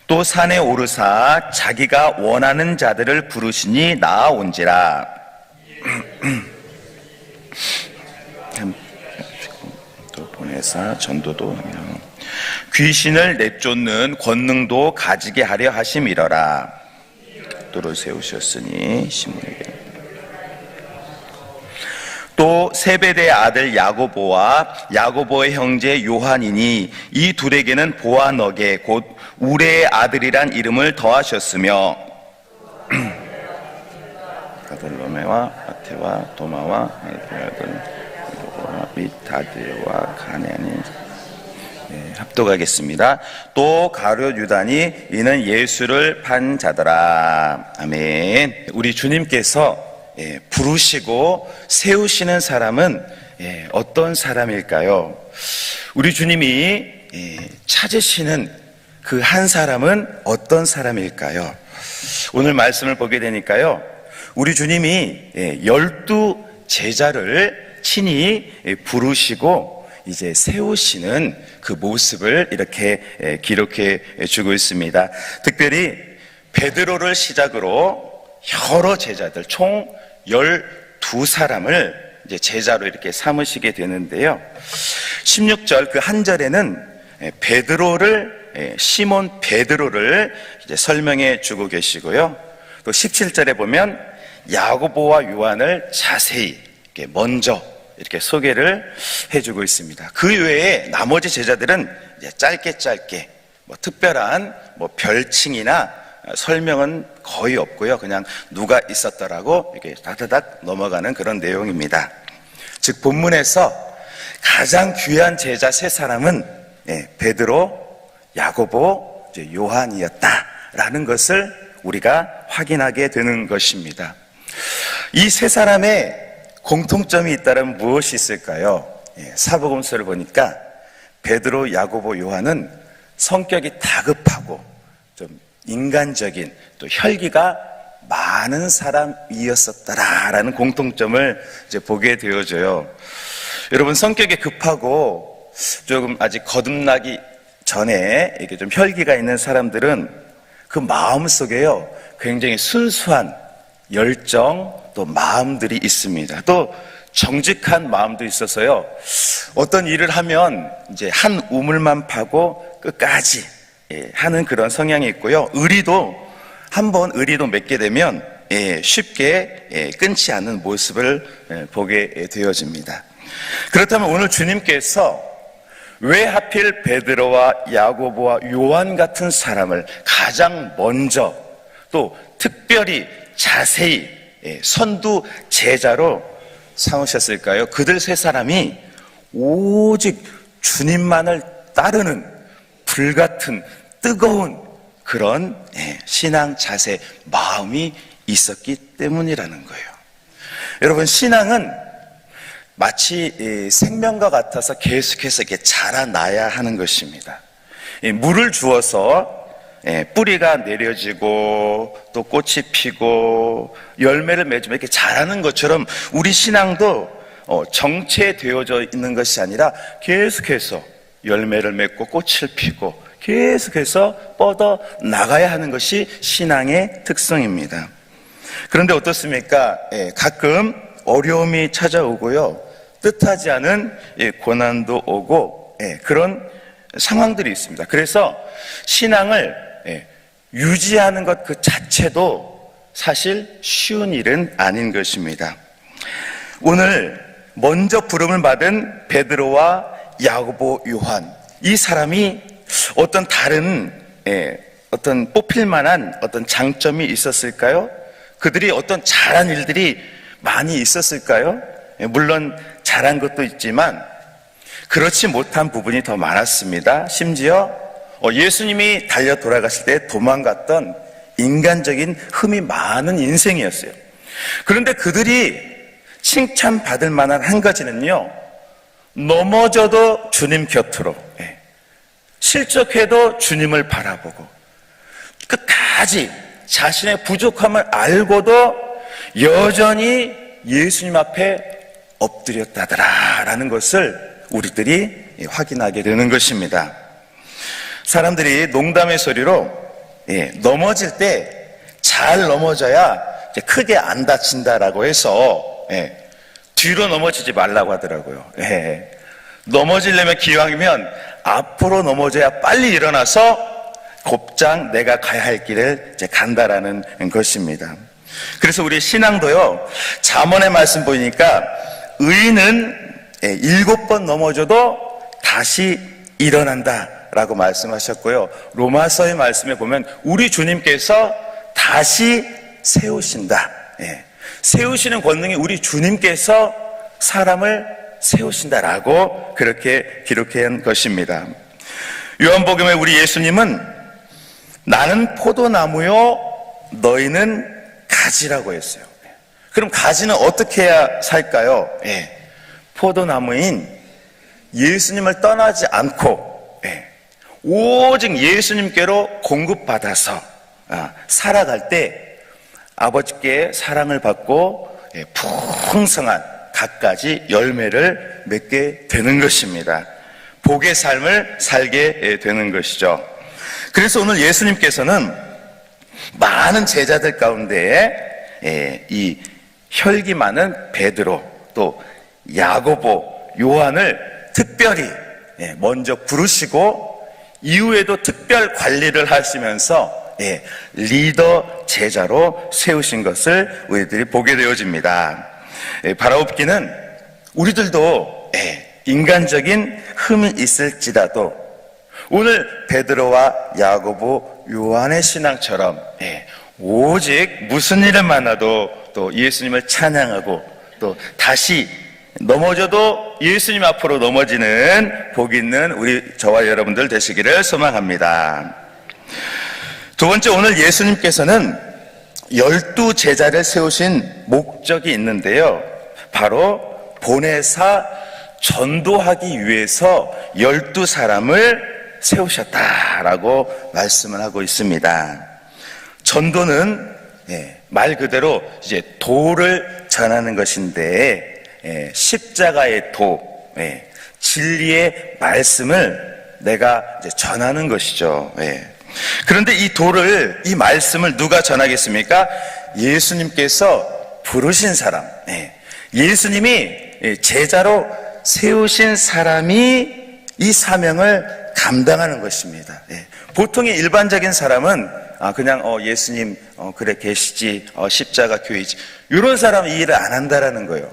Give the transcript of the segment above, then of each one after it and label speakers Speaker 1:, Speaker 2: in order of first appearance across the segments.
Speaker 1: 또 산에 오르사 자기가 원하는 자들을 부르시니 나아온지라. 또 보내사 전도도 귀신을 내쫓는 권능도 가지게 하려 하심이러라. 도를 세우셨으니 시몬에게. 또 세베대의 아들 야고보와 야고보의 형제 요한이니 이 둘에게는 보아너게 곧 우레의 아들이란 이름을 더하셨으며 바돌로메와 마테와 도마와 알페아들 및 다드와 가냐니. 합독하겠습니다. 또 가룟 유다니 이는 예수를 판 자더라. 아멘. 우리 주님께서 부르시고 세우시는 사람은 어떤 사람일까요? 우리 주님이 찾으시는 그 한 사람은 어떤 사람일까요? 오늘 말씀을 보게 되니까요, 우리 주님이 12 제자를 친히 부르시고 이제 세우시는 그 모습을 이렇게 기록해 주고 있습니다. 특별히 베드로를 시작으로 여러 제자들 총 12사람을 이제 제자로 이렇게 삼으시게 되는데요. 16절 그 한 절에는 시몬 베드로를 이제 설명해 주고 계시고요. 또 17절에 보면 야고보와 요한을 자세히 이렇게 먼저 이렇게 소개를 해주고 있습니다. 그 외에 나머지 제자들은 이제 짧게 뭐 특별한 뭐 별칭이나 설명은 거의 없고요. 그냥 누가 있었더라고 이렇게 다다닥 넘어가는 그런 내용입니다. 즉 본문에서 가장 귀한 제자 세 사람은 베드로, 야고보, 요한이었다라는 것을 우리가 확인하게 되는 것입니다. 이 세 사람의 공통점이 있다면 무엇이 있을까요? 사복음서를 보니까 베드로, 야고보, 요한은 성격이 다급하고 좀 인간적인 또 혈기가 많은 사람이었었다라는 공통점을 이제 보게 되어져요. 여러분, 성격이 급하고 조금 아직 거듭나기 전에 이렇게 좀 혈기가 있는 사람들은 그 마음 속에요, 굉장히 순수한 열정 또 마음들이 있습니다. 또 정직한 마음도 있어서요, 어떤 일을 하면 이제 한 우물만 파고 끝까지 하는 그런 성향이 있고요. 한번 의리도 맺게 되면 쉽게 끊지 않는 모습을 보게 되어집니다. 그렇다면 오늘 주님께서 왜 하필 베드로와 야고보와 요한 같은 사람을 가장 먼저 또 특별히 자세히 선두 제자로 삼으셨을까요? 그들 세 사람이 오직 주님만을 따르는 불같은 뜨거운 그런 신앙 자세, 마음이 있었기 때문이라는 거예요. 여러분, 신앙은 마치 생명과 같아서 계속해서 이렇게 자라나야 하는 것입니다. 물을 주어서 뿌리가 내려지고 또 꽃이 피고 열매를 맺으면 이렇게 자라는 것처럼 우리 신앙도 정체되어져 있는 것이 아니라 계속해서 열매를 맺고 꽃을 피고 계속해서 뻗어 나가야 하는 것이 신앙의 특성입니다. 그런데 어떻습니까? 가끔 어려움이 찾아오고요, 뜻하지 않은 고난도 오고 그런 상황들이 있습니다. 그래서 신앙을 유지하는 것 그 자체도 사실 쉬운 일은 아닌 것입니다. 오늘 먼저 부름을 받은 베드로와 야고보, 요한, 이 사람이 어떤 다른 어떤 뽑힐 만한 어떤 장점이 있었을까요? 그들이 어떤 잘한 일들이 많이 있었을까요? 물론 잘한 것도 있지만 그렇지 못한 부분이 더 많았습니다. 심지어 예수님이 달려 돌아가실 때 도망갔던 인간적인 흠이 많은 인생이었어요. 그런데 그들이 칭찬받을 만한 한 가지는요, 넘어져도 주님 곁으로, 실족해도 주님을 바라보고 끝까지 자신의 부족함을 알고도 여전히 예수님 앞에 엎드렸다더라라는 것을 우리들이 확인하게 되는 것입니다. 사람들이 농담의 소리로 넘어질 때 잘 넘어져야 이제 크게 안 다친다라고 해서 뒤로 넘어지지 말라고 하더라고요. 넘어지려면 기왕이면 앞으로 넘어져야 빨리 일어나서 곧장 내가 가야 할 길을 이제 간다라는 것입니다. 그래서 우리 신앙도요, 잠언의 말씀 보니까 의인은 7번 넘어져도 다시 일어난다라고 말씀하셨고요. 로마서의 말씀에 보면 우리 주님께서 다시 세우신다. 세우시는 권능이 우리 주님께서 사람을 세우신다라고 그렇게 기록한 것입니다. 요한복음에 우리 예수님은 나는 포도나무요 너희는 가지라고 했어요. 그럼 가지는 어떻게 해야 살까요? 포도나무인 예수님을 떠나지 않고 오직 예수님께로 공급받아서 살아갈 때 아버지께 사랑을 받고 풍성한 갖가지 열매를 맺게 되는 것입니다. 복의 삶을 살게 되는 것이죠. 그래서 오늘 예수님께서는 많은 제자들 가운데 이 혈기 많은 베드로 또 야고보, 요한을 특별히 먼저 부르시고 이후에도 특별 관리를 하시면서 리더 제자로 세우신 것을 우리들이 보게 되어집니다. 바라옵기는 우리들도 인간적인 흠이 있을지라도 오늘 베드로와 야고보, 요한의 신앙처럼 오직 무슨 일을 만나도 또 예수님을 찬양하고 또 다시 넘어져도 예수님 앞으로 넘어지는 복 있는 우리 저와 여러분들 되시기를 소망합니다. 두 번째, 오늘 예수님께서는 12 제자를 세우신 목적이 있는데요. 바로 보내사 전도하기 위해서 12사람을 세우셨다라고 말씀을 하고 있습니다. 전도는 말 그대로 이제 도를 전하는 것인데 십자가의 도, 진리의 말씀을 내가 이제 전하는 것이죠. 그런데 이 도를, 이 말씀을 누가 전하겠습니까? 예수님께서 부르신 사람, 예수님이 제자로 세우신 사람이 이 사명을 감당하는 것입니다. 보통의 일반적인 사람은 그냥 예수님 그래 계시지, 십자가 교회지, 이런 사람은 이 일을 안 한다라는 거예요.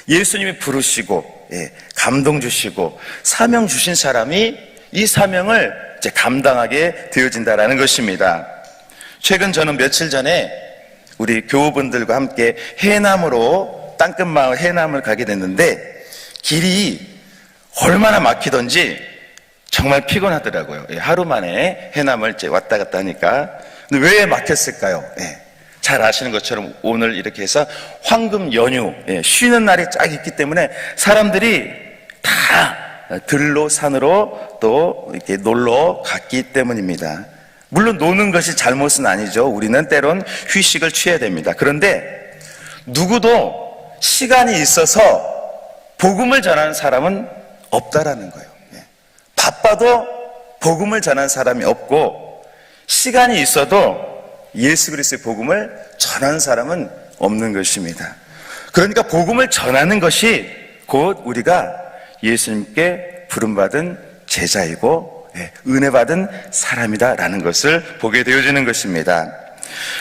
Speaker 1: 예수님이 부르시고 감동 주시고 사명 주신 사람이 이 사명을 이제 감당하게 되어진다라는 것입니다. 최근 저는 며칠 전에 우리 교우분들과 함께 해남으로, 땅끝마을 해남을 가게 됐는데 길이 얼마나 막히던지 정말 피곤하더라고요. 하루 만에 해남을 이제 왔다 갔다 하니까. 근데 왜 막혔을까요? 잘 아시는 것처럼 오늘 이렇게 해서 황금 연휴, 쉬는 날이 쫙 있기 때문에 사람들이 다 들로 산으로 또 이렇게 놀러 갔기 때문입니다. 물론 노는 것이 잘못은 아니죠. 우리는 때론 휴식을 취해야 됩니다. 그런데 누구도 시간이 있어서 복음을 전하는 사람은 없다라는 거예요. 바빠도 복음을 전하는 사람이 없고 시간이 있어도 예수 그리스도의 복음을 전하는 사람은 없는 것입니다. 그러니까 복음을 전하는 것이 곧 우리가 예수님께 부름받은 제자이고 은혜 받은 사람이다라는 것을 보게 되어지는 것입니다.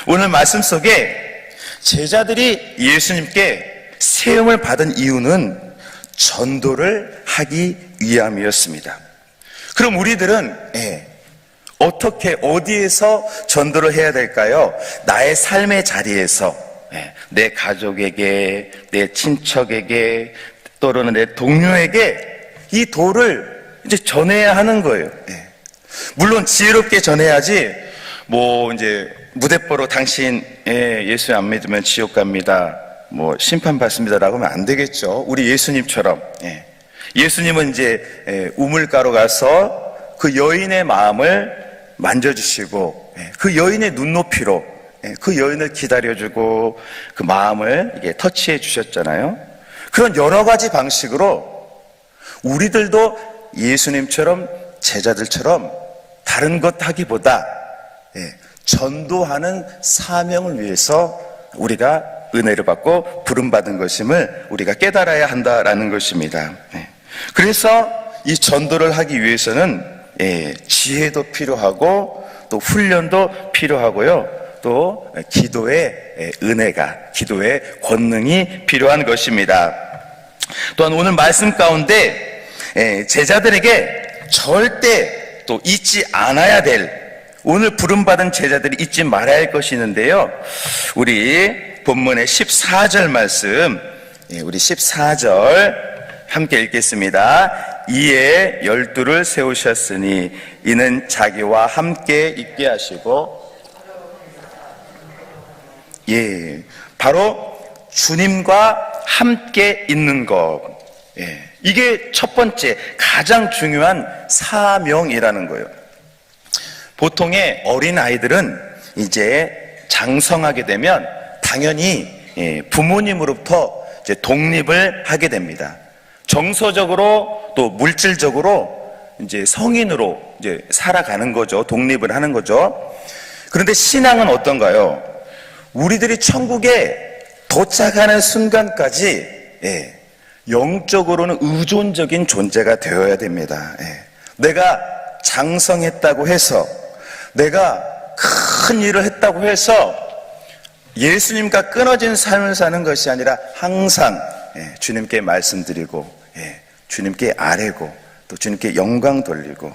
Speaker 1: 오늘 말씀 속에 제자들이 예수님께 세움을 받은 이유는 전도를 하기 위함이었습니다. 그럼 우리들은 어떻게, 어디에서 전도를 해야 될까요? 나의 삶의 자리에서 내 가족에게, 내 친척에게, 또는 내 동료에게 이 도를 이제 전해야 하는 거예요. 물론 지혜롭게 전해야지, 이제 무대뽀로 당신 예수 안 믿으면 지옥 갑니다, 심판받습니다라고 하면 안 되겠죠. 우리 예수님처럼. 예수님은 이제 우물가로 가서 그 여인의 마음을 만져주시고 그 여인의 눈높이로 그 여인을 기다려주고 그 마음을 이게 터치해 주셨잖아요. 그런 여러 가지 방식으로 우리들도 예수님처럼 제자들처럼 다른 것 하기보다 전도하는 사명을 위해서 우리가 은혜를 받고 부름받은 것임을 우리가 깨달아야 한다라는 것입니다. 그래서 이 전도를 하기 위해서는 지혜도 필요하고 또 훈련도 필요하고요. 또 기도의 은혜가, 기도의 권능이 필요한 것입니다. 또한 오늘 말씀 가운데 제자들에게 절대 또 잊지 않아야 될, 오늘 부름받은 제자들이 잊지 말아야 할 것이 있는데요. 우리 본문의 14절 말씀, 우리 14절 함께 읽겠습니다. 이에 12를 세우셨으니 이는 자기와 함께 있게 하시고, 바로 주님과 함께 있는 것. 이게 첫 번째 가장 중요한 사명이라는 거예요. 보통의 어린 아이들은 이제 장성하게 되면 당연히 부모님으로부터 이제 독립을 하게 됩니다. 정서적으로 또 물질적으로 이제 성인으로 이제 살아가는 거죠. 독립을 하는 거죠. 그런데 신앙은 어떤가요? 우리들이 천국에 도착하는 순간까지 영적으로는 의존적인 존재가 되어야 됩니다. 내가 장성했다고 해서, 내가 큰 일을 했다고 해서 예수님과 끊어진 삶을 사는 것이 아니라 항상 주님께 말씀드리고 주님께 아뢰고 또 주님께 영광 돌리고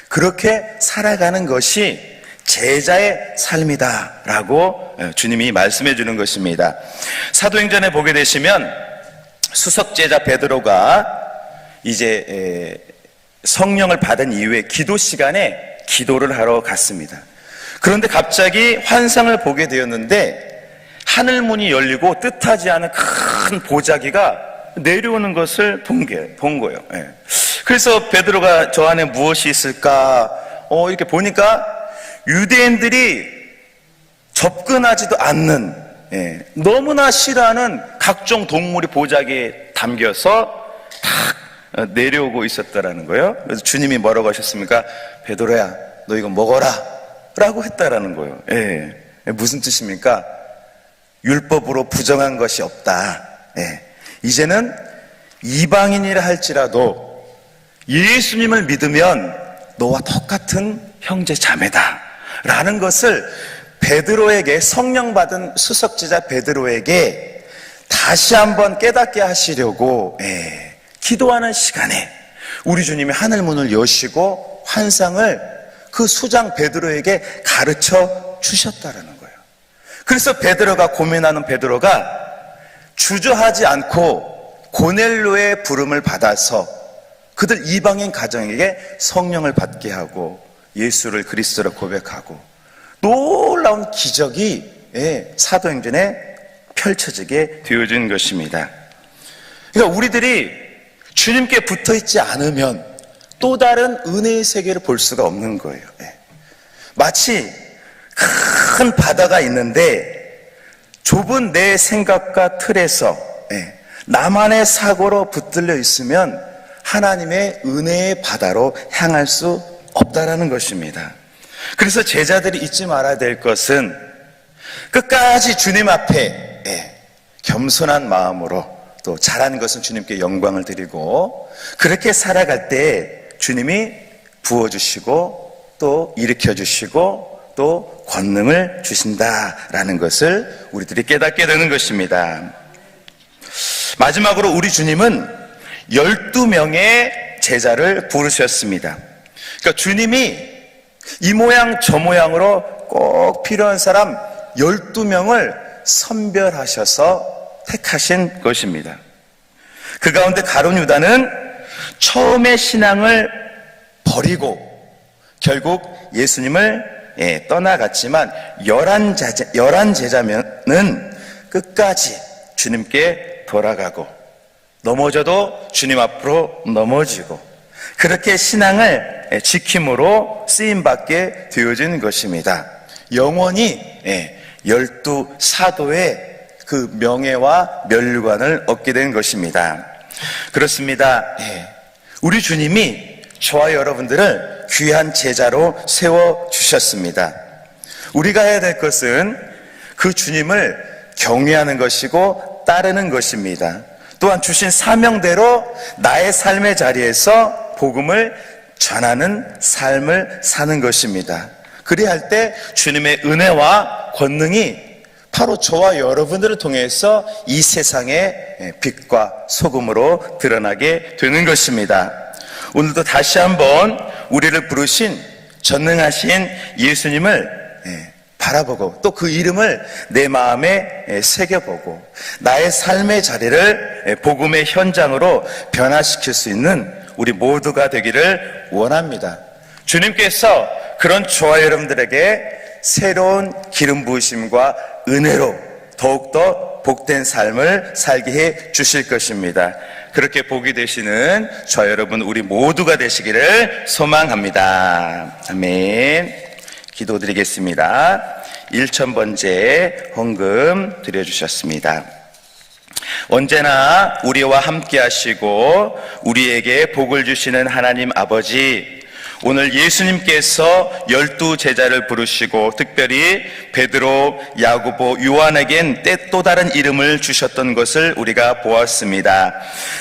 Speaker 1: 그렇게 살아가는 것이 제자의 삶이다라고 주님이 말씀해 주는 것입니다. 사도행전에 보게 되시면 수석제자 베드로가 이제 성령을 받은 이후에 기도 시간에 기도를 하러 갔습니다. 그런데 갑자기 환상을 보게 되었는데 하늘문이 열리고 뜻하지 않은 큰 보자기가 내려오는 것을 본 거예요. 그래서 베드로가 저 안에 무엇이 있을까 이렇게 보니까 유대인들이 접근하지도 않는 너무나 싫어하는 각종 동물이 보자기에 담겨서 탁 내려오고 있었다라는 거예요. 그래서 주님이 뭐라고 하셨습니까? 베드로야, 너 이거 먹어라 라고 했다라는 거예요. 무슨 뜻입니까? 율법으로 부정한 것이 없다. 이제는 이방인이라 할지라도 예수님을 믿으면 너와 똑같은 형제 자매다 라는 것을 베드로에게, 성령 받은 수석제자 베드로에게 다시 한번 깨닫게 하시려고 기도하는 시간에 우리 주님이 하늘문을 여시고 환상을 그 수장 베드로에게 가르쳐 주셨다라는 거예요. 그래서 베드로가, 고민하는 베드로가 주저하지 않고 고넬료의 부름을 받아서 그들 이방인 가정에게 성령을 받게 하고 예수를 그리스도로 고백하고 놀라운 기적이 사도행전에 펼쳐지게 되어진 것입니다. 그러니까 우리들이 주님께 붙어있지 않으면 또 다른 은혜의 세계를 볼 수가 없는 거예요. 마치 큰 바다가 있는데 좁은 내 생각과 틀에서 나만의 사고로 붙들려 있으면 하나님의 은혜의 바다로 향할 수 없다라는 것입니다. 그래서 제자들이 잊지 말아야 될 것은 끝까지 주님 앞에 겸손한 마음으로, 또 잘하는 것은 주님께 영광을 드리고 그렇게 살아갈 때 주님이 부어주시고 또 일으켜주시고 또 권능을 주신다라는 것을 우리들이 깨닫게 되는 것입니다. 마지막으로 우리 주님은 12명의 제자를 부르셨습니다. 그러니까 주님이 이 모양 저 모양으로 꼭 필요한 사람 12명을 선별하셔서 택하신 것입니다. 그 가운데 가룟 유다는 처음에 신앙을 버리고 결국 예수님을 떠나갔지만 11 제자면은 끝까지 주님께 돌아가고 넘어져도 주님 앞으로 넘어지고 그렇게 신앙을 지킴으로 쓰임받게 되어진 것입니다. 영원히 12 사도의 그 명예와 멸관을 얻게 된 것입니다. 그렇습니다. 우리 주님이 저와 여러분들을 귀한 제자로 세워주셨습니다. 우리가 해야 될 것은 그 주님을 경외하는 것이고 따르는 것입니다. 또한 주신 사명대로 나의 삶의 자리에서 복음을 전하는 삶을 사는 것입니다. 그리할 때 주님의 은혜와 권능이 바로 저와 여러분들을 통해서 이 세상의 빛과 소금으로 드러나게 되는 것입니다. 오늘도 다시 한번 우리를 부르신 전능하신 예수님을 바라보고 또 그 이름을 내 마음에 새겨보고 나의 삶의 자리를 복음의 현장으로 변화시킬 수 있는 우리 모두가 되기를 원합니다. 주님께서 그런 저와 여러분들에게 새로운 기름 부으심과 은혜로 더욱더 복된 삶을 살게 해 주실 것입니다. 그렇게 복이 되시는 저와 여러분 우리 모두가 되시기를 소망합니다. 아멘. 기도드리겠습니다. 1000번째 헌금 드려주셨습니다. 언제나 우리와 함께 하시고 우리에게 복을 주시는 하나님 아버지, 오늘 예수님께서 12 제자를 부르시고 특별히 베드로, 야고보, 요한에겐 또 다른 이름을 주셨던 것을 우리가 보았습니다.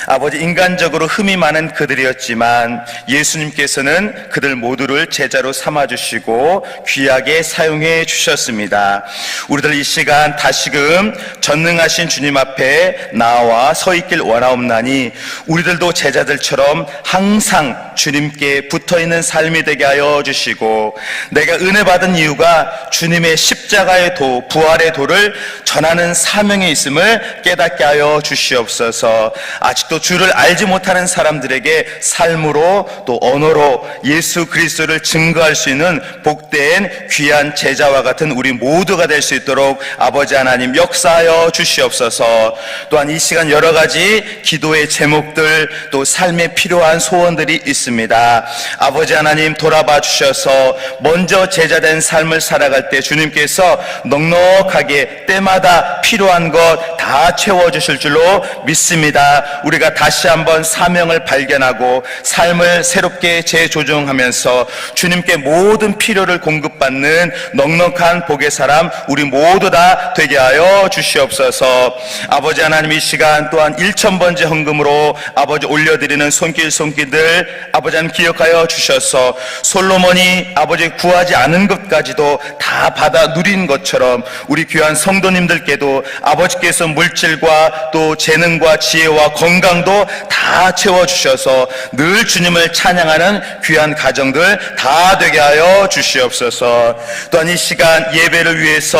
Speaker 1: 아버지, 인간적으로 흠이 많은 그들이었지만 예수님께서는 그들 모두를 제자로 삼아주시고 귀하게 사용해 주셨습니다. 우리들 이 시간 다시금 전능하신 주님 앞에 나와 서 있길 원하옵나니 우리들도 제자들처럼 항상 주님께 붙어있는 삶이 되게 하여 주시고, 내가 은혜 받은 이유가 주님의 십자가의 도, 부활의 도를 전하는 사명에 있음을 깨닫게 하여 주시옵소서. 아직도 주를 알지 못하는 사람들에게 삶으로 또 언어로 예수 그리스도를 증거할 수 있는 복된 귀한 제자와 같은 우리 모두가 될 수 있도록 아버지 하나님 역사하여 주시옵소서. 또한 이 시간 여러 가지 기도의 제목들 또 삶에 필요한 소원들이 있습니다. 아버지 하나님 돌아봐 주셔서 먼저 제자된 삶을 살아갈 때 주님께서 넉넉하게 때마다 필요한 것 다 채워주실 줄로 믿습니다. 우리가 다시 한번 사명을 발견하고 삶을 새롭게 재조정하면서 주님께 모든 필요를 공급받는 넉넉한 복의 사람 우리 모두 다 되게 하여 주시옵소서. 아버지 하나님 이 시간 또한 1000번째 헌금으로 아버지 올려드리는 손길들 아버지 하나님 기억하여 주셔서 솔로몬이 아버지 구하지 않은 것까지도 다 받아 누린 것처럼 우리 귀한 성도님들께도 아버지께서 물질과 또 재능과 지혜와 건강도 다 채워주셔서 늘 주님을 찬양하는 귀한 가정들 다 되게 하여 주시옵소서. 또한 이 시간 예배를 위해서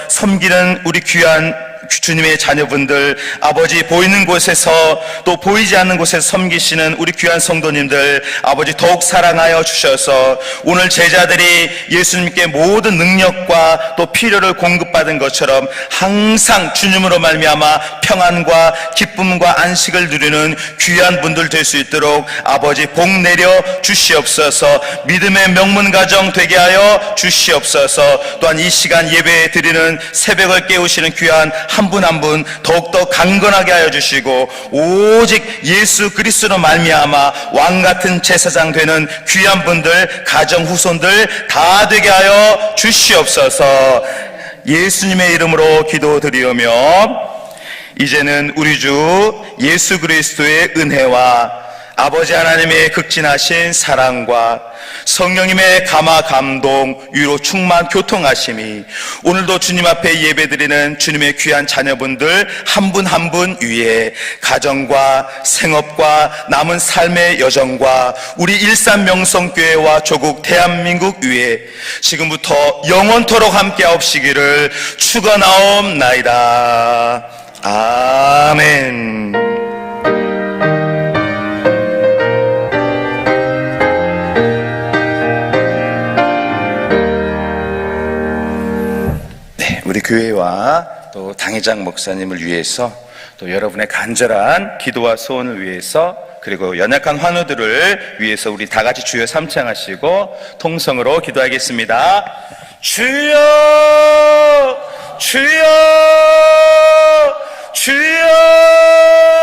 Speaker 1: 섬기는 우리 귀한 주님의 자녀분들, 아버지 보이는 곳에서 또 보이지 않는 곳에서 섬기시는 우리 귀한 성도님들 아버지 더욱 사랑하여 주셔서 오늘 제자들이 예수님께 모든 능력과 또 필요를 공급받은 것처럼 항상 주님으로 말미암아 평안과 기쁨과 안식을 누리는 귀한 분들 될 수 있도록 아버지 복 내려 주시옵소서. 믿음의 명문 가정 되게 하여 주시옵소서. 또한 이 시간 예배 드리는 새벽을 깨우시는 귀한 한 분 한 분 더욱더 강건하게 하여 주시고 오직 예수 그리스도로 말미암아 왕같은 제사장 되는 귀한 분들 가정 후손들 다 되게 하여 주시옵소서. 예수님의 이름으로 기도드리오며 이제는 우리 주 예수 그리스도의 은혜와 아버지 하나님의 극진하신 사랑과 성령님의 감화 감동 위로 충만 교통하심이 오늘도 주님 앞에 예배드리는 주님의 귀한 자녀분들 한 분 한 분 위에 가정과 생업과 남은 삶의 여정과 우리 일산명성교회와 조국 대한민국 위에 지금부터 영원토록 함께 하옵시기를 축원하옵나이다. 아멘. 우리 교회와 또 당회장 목사님을 위해서 또 여러분의 간절한 기도와 소원을 위해서 그리고 연약한 환우들을 위해서 우리 다 같이 주여 삼창하시고 통성으로 기도하겠습니다. 주여 주여 주여